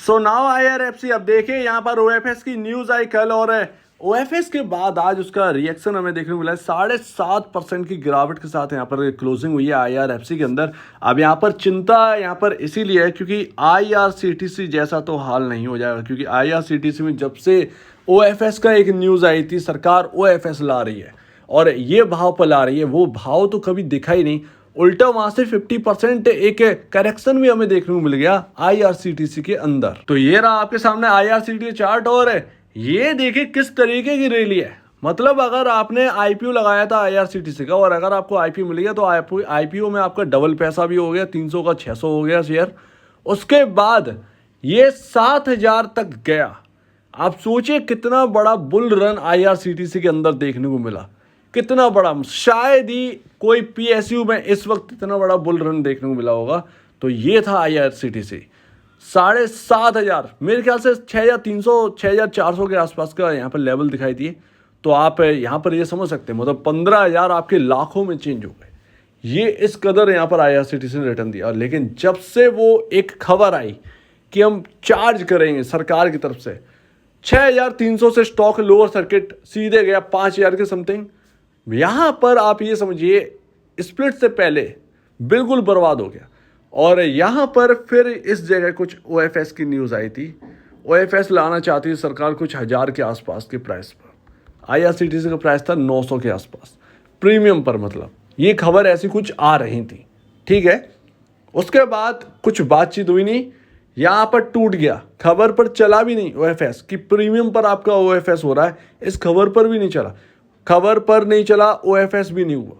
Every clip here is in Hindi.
सो नाउ IRFC अब देखिए यहाँ पर OFS की न्यूज आई कल और OFS के बाद आज उसका रिएक्शन हमें देखने को मिला है। 7.5% की गिरावट के साथ यहाँ पर क्लोजिंग हुई है IRFC के अंदर। अब यहाँ पर चिंता यहाँ पर इसीलिए है क्योंकि IRCTC जैसा तो हाल नहीं हो जाएगा, क्योंकि IRCTC में जब से OFS का एक न्यूज़ आई थी, सरकार OFS ला रही है और ये भाव पर ला रही है, वो भाव तो कभी दिखा ही नहीं। उल्टा वहां से 50% एक करेक्शन भी हमें देखने को मिल गया IRCTC के अंदर। तो ये रहा आपके सामने IRCTC चार्ट और ये देखिए किस तरीके की रैली है। मतलब अगर आपने IPO लगाया था IRCTC का और अगर आपको IPO मिल गया तो IPO में आपका डबल पैसा भी हो गया, 300 का 600 हो गया शेयर। उसके बाद ये 7,000 तक गया। आप सोचिए कितना बड़ा बुल रन IRCTC के अंदर देखने को मिला, कितना बड़ा। शायद ही कोई PSU में इस वक्त इतना बड़ा बुल रन देखने को मिला होगा। तो ये था IRCTC 7,500, मेरे ख्याल से 6,300 6,400 के आसपास का यहाँ पर लेवल दिखाई दिए। तो आप यहाँ पर ये समझ सकते हैं, मतलब 15,000 आपके लाखों में चेंज हो गए। ये इस कदर यहाँ पर IRCTC ने रिटर्न दिया। लेकिन जब से वो एक खबर आई कि हम चार्ज करेंगे सरकार की तरफ से, 6,300 से स्टॉक लोअर सर्किट सीधे गया 5,000 के समथिंग। यहां पर आप ये समझिए स्प्लिट से पहले बिल्कुल बर्बाद हो गया। और यहां पर फिर इस जगह कुछ OFS की न्यूज़ आई थी। OFS लाना चाहती थी सरकार कुछ 1,000 के आसपास के प्राइस पर। IRCTC का प्राइस था 900 के आसपास प्रीमियम पर, मतलब ये खबर ऐसी कुछ आ रही थी, ठीक है। उसके बाद कुछ बातचीत हुई नहीं, यहां पर टूट गया। खबर पर चला भी नहीं OFS कि प्रीमियम पर आपका OFS हो रहा है, इस खबर पर भी नहीं चला। खबर पर नहीं चला, OFS भी नहीं हुआ।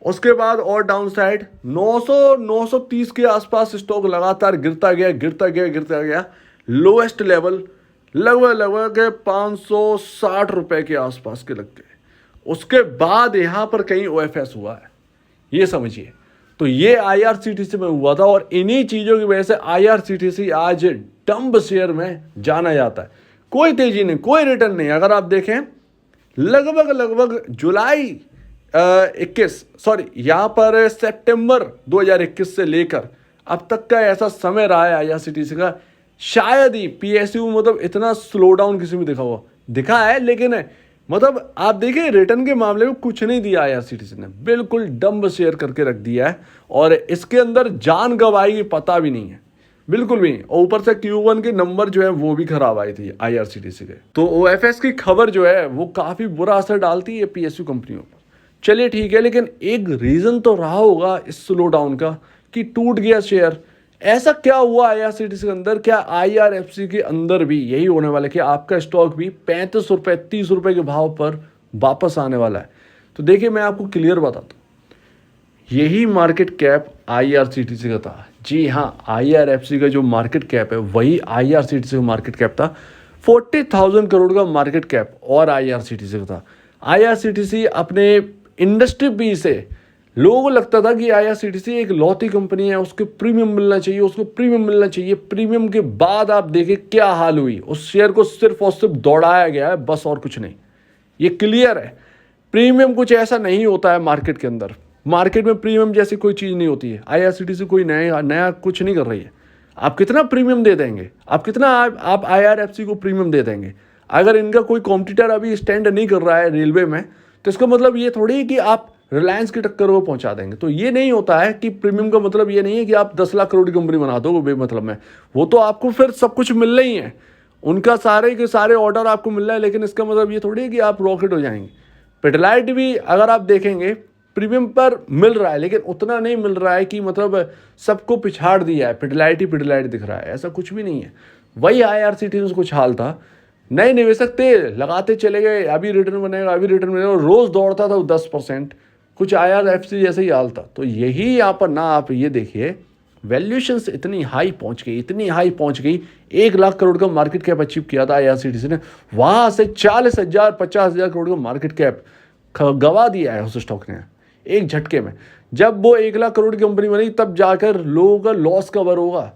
उसके बाद और डाउन साइड 930 के आसपास स्टॉक लगातार गिरता गया। लोएस्ट लेवल लगभग 560 रुपए के आसपास के लग गए। उसके बाद यहां पर कहीं OFS हुआ है, ये समझिए। तो ये IRCTC में हुआ था और इन्हीं चीजों की वजह से IRCTC आज डंब शेयर में जाना जाता है। कोई तेजी नहीं, कोई रिटर्न नहीं। अगर आप देखें लगभग जुलाई 21 सॉरी यहाँ पर सितंबर 2021 से लेकर अब तक का ऐसा समय रहा है IRCTC का। शायद ही PSU मतलब इतना स्लो डाउन किसी में दिखा है, लेकिन मतलब आप देखिए रिटर्न के मामले में कुछ नहीं दिया IRCTC ने, बिल्कुल डंब शेयर करके रख दिया है। और इसके अंदर जान गंवाई पता भी नहीं है, बिल्कुल भी नहीं। और ऊपर से Q1 के नंबर जो है वो भी खराब आई थी IRCTC के। तो OFS की खबर जो है वो काफी बुरा असर डालती है PSU कंपनियों पर। चलिए ठीक है, लेकिन एक रीजन तो रहा होगा इस स्लो डाउन का कि टूट गया शेयर। ऐसा क्या हुआ IRCTC के अंदर? क्या IRFC के अंदर भी यही होने वाला है कि आपका स्टॉक भी 35 रुपए 30 रुपए के भाव पर वापस आने वाला है? तो देखिए मैं आपको क्लियर बताता हूँ, यही मार्केट कैप IRCTC का था। जी हाँ, IRFC का जो मार्केट कैप है वही IRCTC का मार्केट कैप था। 40,000 करोड़ का मार्केट कैप और IRCTC का था। IRCTC अपने इंडस्ट्री पी से लोगों को लगता था कि IRCTC एक लौती कंपनी है, उसको प्रीमियम मिलना चाहिए। प्रीमियम के बाद आप देखिए क्या हाल हुई, उस शेयर को सिर्फ और सिर्फ दौड़ाया गया है, बस और कुछ नहीं। ये क्लियर है, प्रीमियम कुछ ऐसा नहीं होता है मार्केट के अंदर। मार्केट में प्रीमियम जैसी कोई चीज़ नहीं होती है। IRCTC कोई नया कुछ नहीं कर रही है। आप कितना प्रीमियम दे देंगे, आप IRFC को प्रीमियम दे देंगे? अगर इनका कोई कॉम्पिटिटर अभी स्टैंड नहीं कर रहा है रेलवे में, तो इसका मतलब ये थोड़ी है कि आप रिलायंस की टक्कर को पहुंचा देंगे। तो ये नहीं होता है कि प्रीमियम का मतलब ये नहीं है कि आप 10 लाख करोड़ की कंपनी बना दो बेमतलब में। वो तो आपको फिर सब कुछ मिल रही है, उनका सारे के सारे ऑर्डर आपको मिल रहा है, लेकिन इसका मतलब ये थोड़ी है कि आप रॉकेट हो जाएंगे। पिडिलाइट भी अगर आप देखेंगे प्रीमियम पर मिल रहा है, लेकिन उतना नहीं मिल रहा है कि मतलब सबको पिछाड़ दिया है, पिडिलाइट दिख रहा है, ऐसा कुछ भी नहीं है। वही IRCTC कुछ हाल था। नए निवेशक थे, लगाते चले गए, अभी रिटर्न बनेगा, रोज दौड़ता था 10%। कुछ IRFC जैसे ही हाल था। तो यही यहाँ पर ना आप ये देखिए वैल्यूएशंस इतनी हाई पहुंच गई। 1 लाख करोड़ का मार्केट कैप अचीव किया था IRCTC ने, वहां से 40,000 50,000 करोड़ का मार्केट कैप गवा दिया है उस स्टॉक ने एक झटके में। जब वो 1 लाख करोड़ की कंपनी बनी तब जाकर लोगों का लॉस कवर होगा,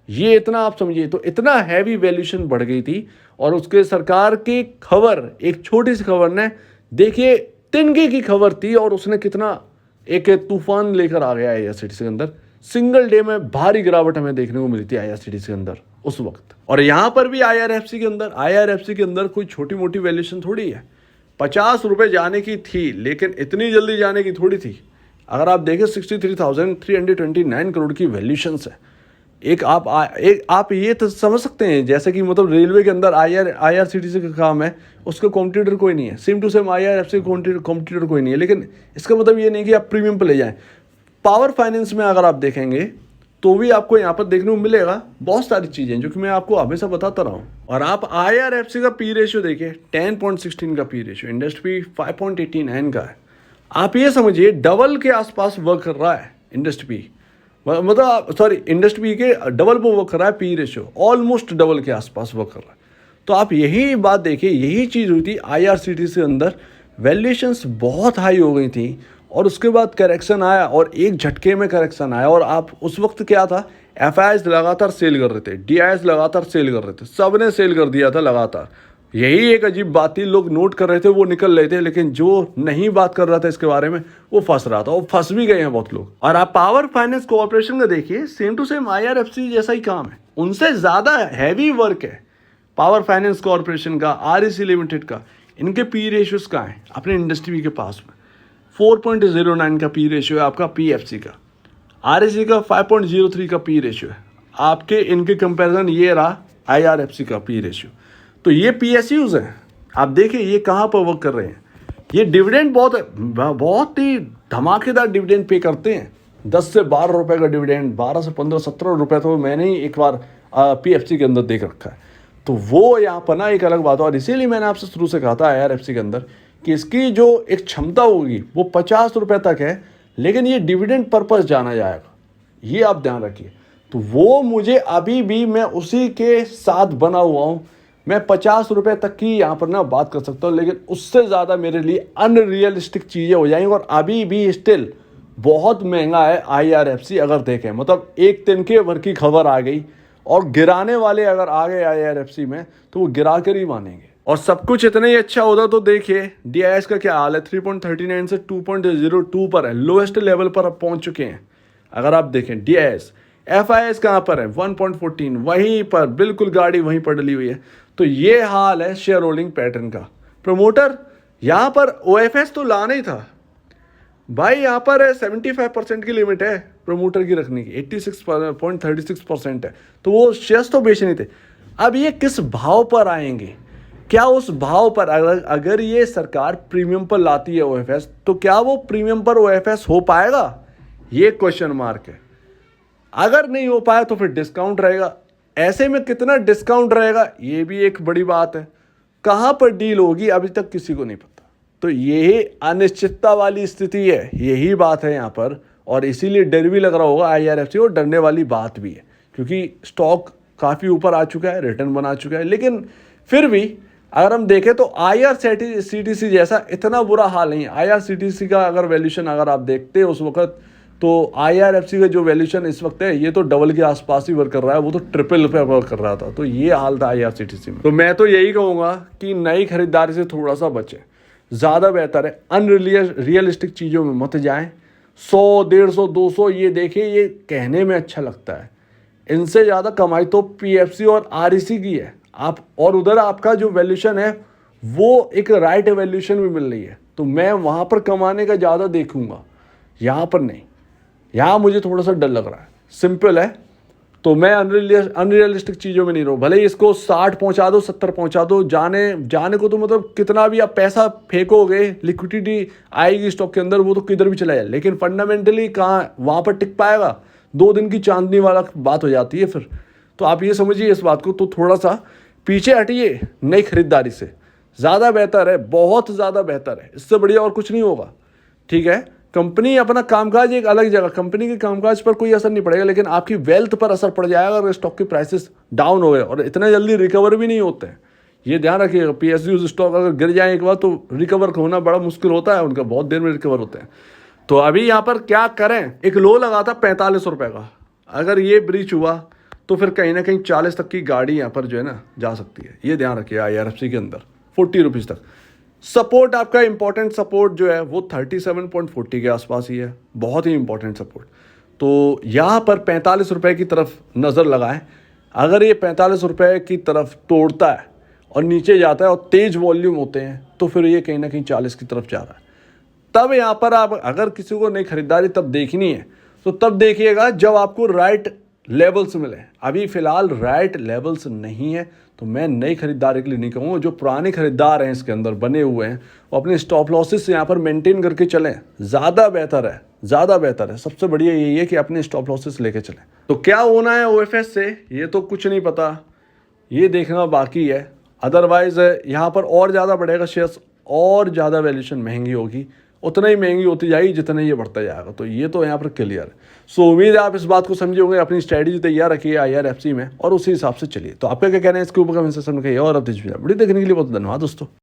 ये इतना आप समझिए। तो इतना हैवी वैल्यूएशन बढ़ गई थी। और उसके सरकार की खबर, एक छोटी सी खबर ने देखिए तिनके की खबर थी और उसने कितना एक तूफान लेकर आ गया IRCTC के अंदर। सिंगल डे में भारी गिरावट हमें देखने को मिली थी IRCTC के अंदर। उस वक्त। और यहाँ पर भी आईआरएफसी के अंदर कोई छोटी मोटी वैल्यूएशन थोड़ी है। 50 रुपये जाने की थी, लेकिन इतनी जल्दी जाने की थोड़ी थी। अगर आप देखें 63,329 करोड़ की वैल्यूएशंस है। एक आप ये तो समझ सकते हैं जैसे कि मतलब रेलवे के अंदर आईआरसीटीसी का काम है, उसका कॉम्पिटिटर कोई नहीं है। Same to same IRFC competitor कोई नहीं है, लेकिन इसका मतलब ये नहीं कि आप प्रीमियम पर ले जाएं। पावर फाइनेंस में अगर आप देखेंगे तो भी आपको यहाँ पर देखने को मिलेगा बहुत सारी चीज़ें जो कि मैं आपको हमेशा बताता रहा हूँ। और आप आईआरएफसी का पी रेशियो देखिए 10.16 का पी रेशियो, इंडस्ट्री 5.89 का है। आप ये समझिए डबल के आसपास वर्क कर रहा है इंडस्ट्री, मतलब सॉरी इंडस्ट्री के डबल पर वर्क कर रहा है। पी रेशियो ऑलमोस्ट डबल के आसपास वर्क कर रहा है। तो आप यही बात देखिए, यही चीज़ हुई थी आईआरसीटीसी के अंदर। वैल्यूएशंस बहुत हाई हो गई थी और उसके बाद करेक्शन आया और एक झटके में करेक्शन आया। और आप उस वक्त क्या था, एफआईआईज लगातार सेल कर रहे थे, डीआईएस लगातार सेल कर रहे थे, सब ने सेल कर दिया था लगातार। यही एक अजीब बात थी, लोग नोट कर रहे थे, वो निकल रहे थे, लेकिन जो नहीं बात कर रहा था इसके बारे में वो फंस रहा था, और फंस भी गए हैं बहुत लोग। और आप पावर फाइनेंस कॉर्पोरेशन का देखिए, सेम टू सेम आईआरएफसी जैसा ही काम है, उनसे ज़्यादा हैवी वर्क है पावर फाइनेंस कॉर्पोरेशन का, आरईसी लिमिटेड का। इनके पी रेशियोज कहाँ हैं अपने इंडस्ट्री के पास में? 4.09 का पी रेशियो है आपका पीएफसी का, आरईसी का 5.03 का पी रेशियो है आपके। इनके कंपैरिजन ये रहा आईआरएफसी का पी रेशियो। तो ये पीएसयूज हैं, आप देखिए ये कहाँ पर वर्क कर रहे हैं। ये डिविडेंड बहुत ही धमाकेदार डिविडेंड पे करते हैं। 10 से 12 रुपए का डिविडेंड, 12 से 15, 17 रुपए तो मैंने ही एक बार पीएफसी के अंदर देख रखा है। तो वो यहाँ पर ना एक अलग बात है। और इसीलिए मैंने आपसे शुरू से कहा था आईआरएफसी के अंदर कि इसकी जो एक क्षमता होगी वो 50 रुपए तक है, लेकिन ये डिविडेंड पर्पस जाना जाएगा, ये आप ध्यान रखिए। तो वो मुझे अभी भी, मैं उसी के साथ बना हुआ हूँ। मैं 50 रुपए तक की यहाँ पर ना बात कर सकता हूँ, लेकिन उससे ज़्यादा मेरे लिए अनरियलिस्टिक चीज़ें हो जाएंगी। और अभी भी स्टिल बहुत महंगा है आईआरएफसी। अगर देखें मतलब एक तिनके भर की खबर आ गई और गिराने वाले अगर आ गए आईआरएफसी में, तो वो गिरा कर ही मानेंगे। और सब कुछ इतना ही अच्छा होता तो देखिए डीआईएस का क्या हाल है, 3.39 से 2.02 पर है, लोएस्ट लेवल पर अब पहुंच चुके हैं। अगर आप देखें डीआईएस, एफआईएस कहाँ पर है 1.14, वहीं पर बिल्कुल गाड़ी वहीं पर डली हुई है। तो ये हाल है शेयर होल्डिंग पैटर्न का। प्रमोटर यहाँ पर ओएफएस तो लाना ही था भाई, यहाँ पर 75% की लिमिट है प्रमोटर की रखने की, 86.36% है, तो वो शेयर्स तो बेचने थे। अब ये किस भाव पर आएंगे, क्या उस भाव पर अगर ये सरकार प्रीमियम पर लाती है ओएफएस, तो क्या वो प्रीमियम पर ओएफएस हो पाएगा, ये क्वेश्चन मार्क है। अगर नहीं हो पाया तो फिर डिस्काउंट रहेगा। ऐसे में कितना डिस्काउंट रहेगा ये भी एक बड़ी बात है। कहाँ पर डील होगी अभी तक किसी को नहीं पता। तो यही अनिश्चितता वाली स्थिति है, यही बात है यहाँ पर। और इसीलिए डर भी लग रहा होगा आईआरएफसी, और डरने वाली बात भी है, क्योंकि स्टॉक काफ़ी ऊपर आ चुका है, रिटर्न बना चुका है। लेकिन फिर भी अगर हम देखें तो आईआरसीटीसी जैसा इतना बुरा हाल नहीं है। आईआरसीटीसी का अगर वैल्यूशन अगर आप देखते हैं उस वक्त, तो आईआरएफसी का जो वैल्यूशन इस वक्त है ये तो डबल के आसपास ही वर्क कर रहा है, वो तो ट्रिपल पे वर्क कर रहा था। तो ये हाल था आईआरसीटीसी में। तो मैं तो यही कहूँगा कि नई खरीदारी से थोड़ा सा बचें, ज़्यादा बेहतर है। अनरियलिस्टिक चीज़ों में मत जाएं। 100, 150, 200 ये देखिए, ये कहने में अच्छा लगता है, इनसे ज़्यादा कमाई तो पीएफसी और आरईसी की है। आप और उधर आपका जो वैल्यूशन है वो एक राइट वैल्यूशन भी मिल रही है, तो मैं वहाँ पर कमाने का ज़्यादा देखूँगा, यहाँ पर नहीं। यहाँ मुझे थोड़ा सा डर लग रहा है, सिंपल है। तो मैं अनरियलिस्टिक चीज़ों में नहीं रहूँ। भले ही इसको 60 पहुँचा दो, 70 पहुँचा दो, जाने को तो मतलब कितना भी आप पैसा फेंकोगे, लिक्विडिटी आएगी स्टॉक के अंदर, वो तो किधर भी चला जाए, लेकिन फंडामेंटली कहाँ वहाँ पर टिक पाएगा। 2 दिन की चांदनी वाला बात हो जाती है फिर। तो आप ये समझिए इस बात को, तो थोड़ा सा पीछे हटिए नई खरीदारी से, ज़्यादा बेहतर है, बहुत ज़्यादा बेहतर है, इससे बढ़िया और कुछ नहीं होगा। ठीक है, कंपनी अपना कामकाज एक अलग जगह, कंपनी के कामकाज पर कोई असर नहीं पड़ेगा, लेकिन आपकी वेल्थ पर असर पड़ जाएगा अगर स्टॉक के प्राइसेस डाउन हो गए, और इतने जल्दी रिकवर भी नहीं होते हैं, ये ध्यान रखिएगा। पीएसयू स्टॉक अगर गिर जाए एक बार तो रिकवर होना बड़ा मुश्किल होता है, उनका बहुत देर में रिकवर होते हैं। तो अभी यहाँ पर क्या करें, एक लो लगा था 45 रुपये का, अगर ये ब्रीच हुआ तो फिर कहीं ना कहीं 40 तक की गाड़ी यहाँ पर जो है ना जा सकती है, ये ध्यान रखिए। आईआरएफसी के अंदर 40 रुपीज़ तक सपोर्ट, आपका इंपॉर्टेंट सपोर्ट जो है वो 37.40 के आसपास ही है, बहुत ही इंपॉर्टेंट सपोर्ट। तो यहाँ पर 45 रुपये की तरफ नज़र लगाएं। अगर ये 45 रुपये की तरफ तोड़ता है और नीचे जाता है और तेज वॉल्यूम होते हैं तो फिर ये कहीं ना कहीं 40 की तरफ जा रहा है। तब यहाँ पर आप अगर किसी को नई खरीदारी तब देखनी है तो तब देखिएगा जब आपको राइट लेवल्स मिले। अभी फ़िलहाल राइट लेवल्स नहीं है तो मैं नई खरीदारी के लिए नहीं कहूँगा। जो पुराने खरीदार हैं इसके अंदर बने हुए हैं वो अपने स्टॉप लॉसेस यहाँ पर मेंटेन करके चलें, ज़्यादा बेहतर है, ज़्यादा बेहतर है। सबसे बढ़िया यही है कि अपने स्टॉप लॉसेस लेके चलें। तो क्या होना है OFS से ये तो कुछ नहीं पता, ये देखना बाकी है। अदरवाइज़ यहाँ पर और ज़्यादा बढ़ेगा शेयर्स, और ज़्यादा वैल्यूएशन महंगी होगी, उतना ही महंगी होती जाएगी जितना ये बढ़ता जाएगा। तो ये तो यहाँ पर क्लियर है। सो उम्मीद है आप इस बात को समझे होंगे। अपनी स्ट्रैटेजी तैयार रखिए IRFC में और उसी हिसाब से चलिए। तो आपका क्या कहना है इसके ऊपर कमेंट सेक्शन में कहिए। और अब वीडियो देखने के लिए बहुत धन्यवाद दोस्तों।